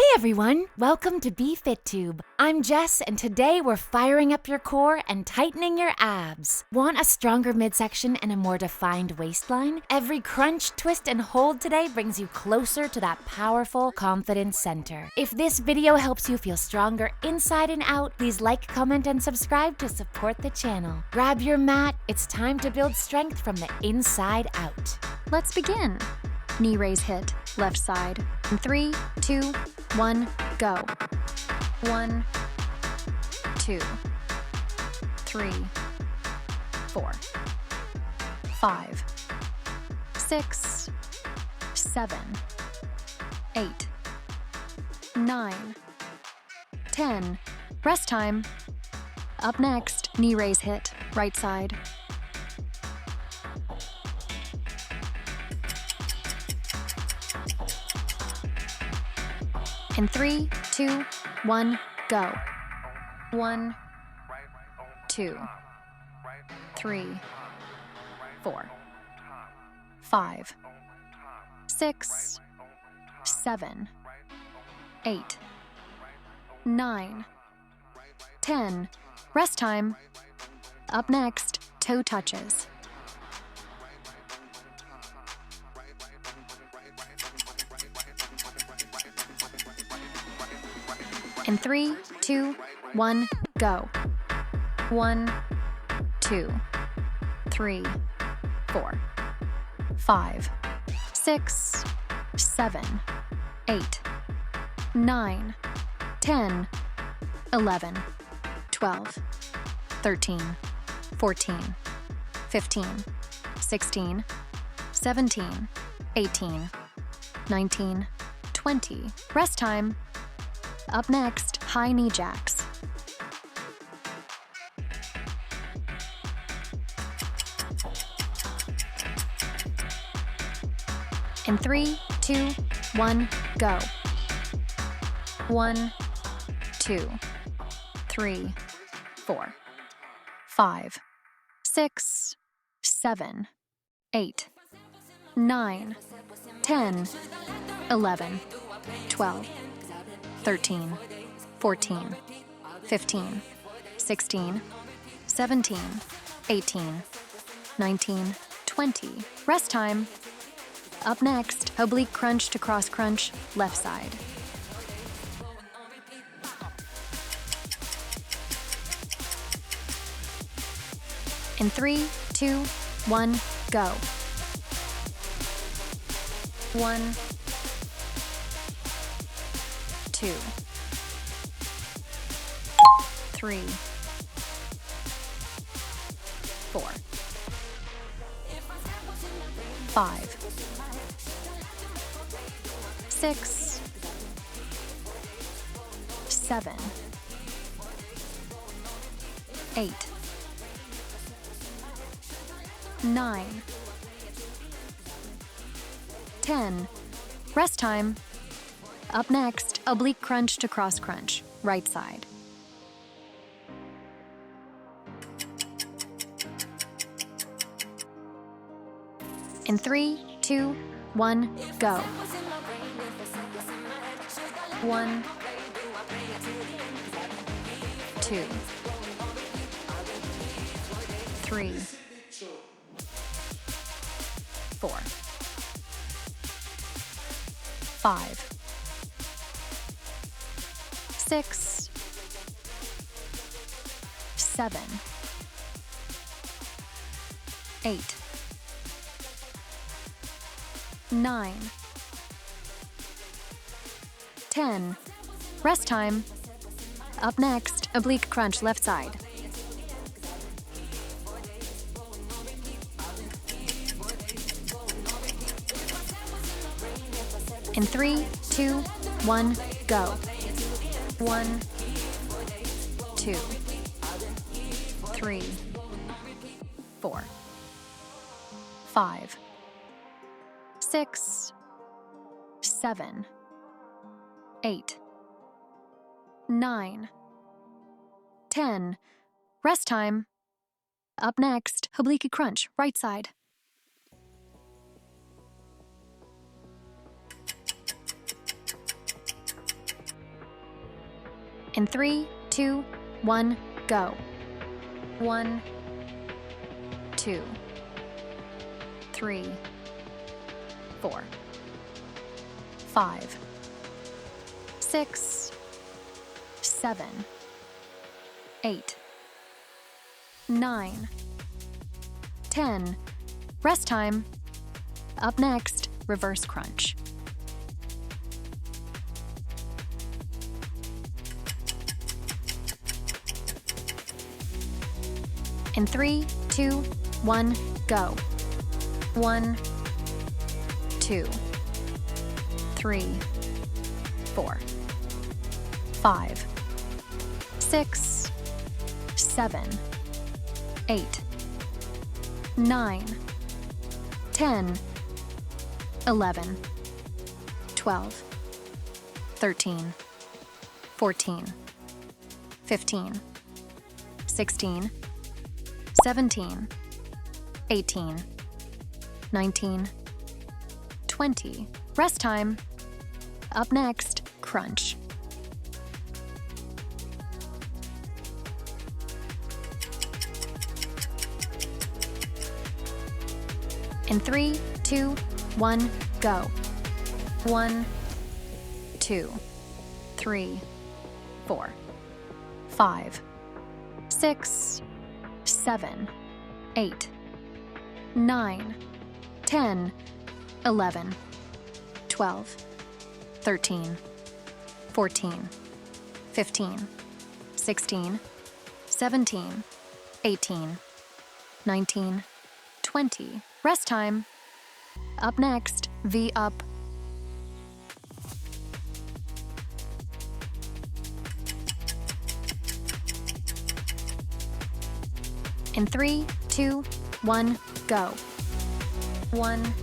Hey everyone, welcome to BFITTUBE. I'm Jess, and today we're firing up your core and tightening your abs. Want a stronger midsection and a more defined waistline? Every crunch, twist, and hold today brings you closer to that powerful, confident center. If this video helps you feel stronger inside and out, please like, comment, and subscribe to support the channel. Grab your mat, it's time to build strength from the inside out. Let's begin. Knee raise hit, left side. In 3, 2, 1, go. 1, 2, 3, 4, 5, 6, 7, 8, 9, 10. Rest time. Up next, knee raise hit, right side. In 3, 2, 1, go. 1, 2, 3, 4, 5, 6, 7, 8, 9, 10. Rest time. Up next, toe touches. In 3, 2, 1, go. 1, 2, 3, 4, 5, 6, 7, 8, 9, 10, 11, 12, 13, 14, 15, 16, 17, 18, 19, 20. Rest time. Up next, high knee jacks. In 3, 2, 1, go. 1, 2, 3, 4, 5, 6, 7, 8, 9, 10, 11, 12, 13, 14, 15, 16, 17, 18, 19, 20. Rest time. Up next, oblique crunch to cross crunch, left side. In 3, 2, 1, go. 1, 2, 3, 4, 5, 6, 7, 8, 9, 10. Rest time. Up next, oblique crunch to cross crunch, right side. In 3, 2, 1, go. 1, 2, 3, 4, 5, 6, 7, 8, 9, 10. Rest time. Up next, oblique crunch left side. In 3, 2, 1, go. 1, 2, 3, 4, 5, 6, 7, 8, 9, 10. Rest time. Up next, oblique crunch, right side. In 3, 2, 1, go. 1, 2, 3, 4, 5, 6, 7, 8, 9, 10. Rest time. Up next, reverse crunch. In 3, 2, 1, go. 1, 2, 3, 4, 5, 6, 7, 8, 9, 10, 11, 12, 13, 14, 15, 16, 17, 18, 19, 20. Rest time. Up next, crunch. In 3, 2, 1, go. 1, 2, 3, 4, 5, 6, 7, 8, 9, 10, 11, 12, 13, 14, 15, 16, 17, 18, 19, 20. Rest time. Up next, V up. In 3, 2, 1, go. 1,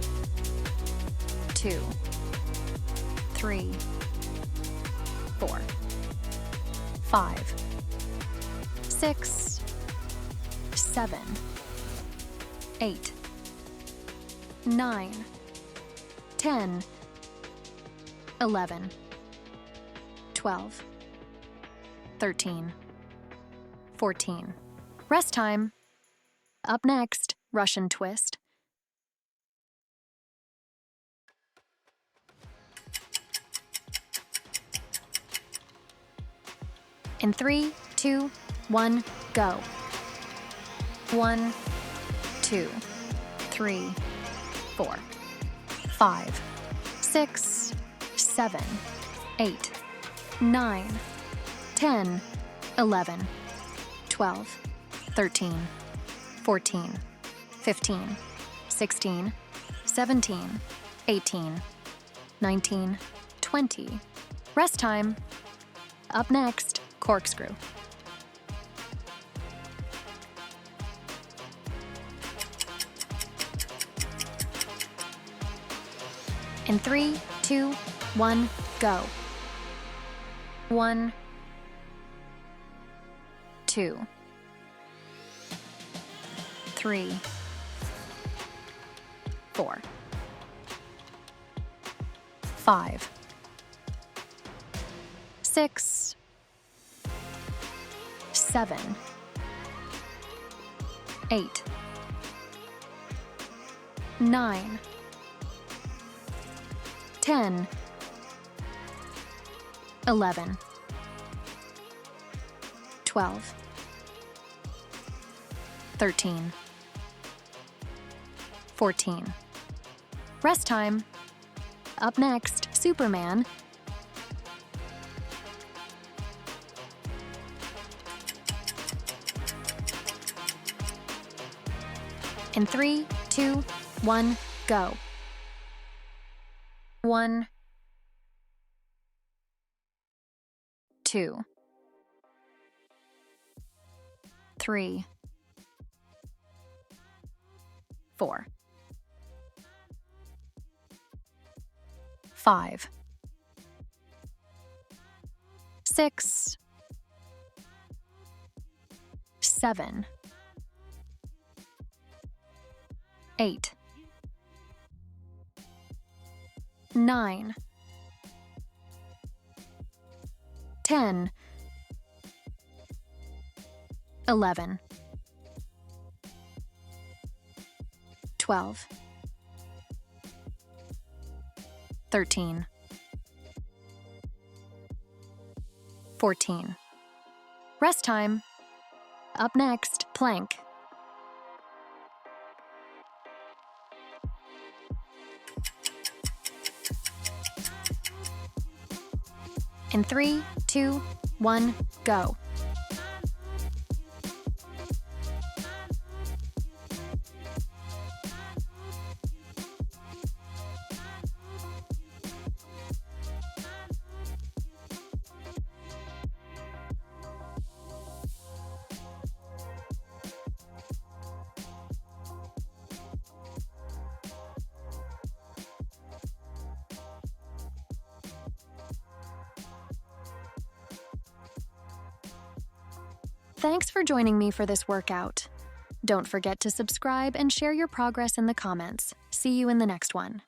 2, 3, 4, 5, 6, 7, 8, 9, 10, 11, 12, 13, 14. Rest time. Up next, Russian twist. In 3, 2, 1, go. 1, 2, 3, 4, 5, 6, 7, 8, 9, 10, 11, 12, 13, 14, 15, 16, 17, 18, 19, 20. Rest time. Up next, corkscrew. In 3, 2, 1, go. 1, 2, 3, 4, 5, 6, 7, 8, 9, 10, 11, 12, 13, 14. Rest time. Up next, Superman. In 3, 2, 1, go. 1, 2, 3, 4, 5, 6, 7, 8, 9, 10, 11, 12, 13, 14. Rest time. Up next, plank. In 3, 2, 1, go. Thanks for joining me for this workout. Don't forget to subscribe and share your progress in the comments. See you in the next one.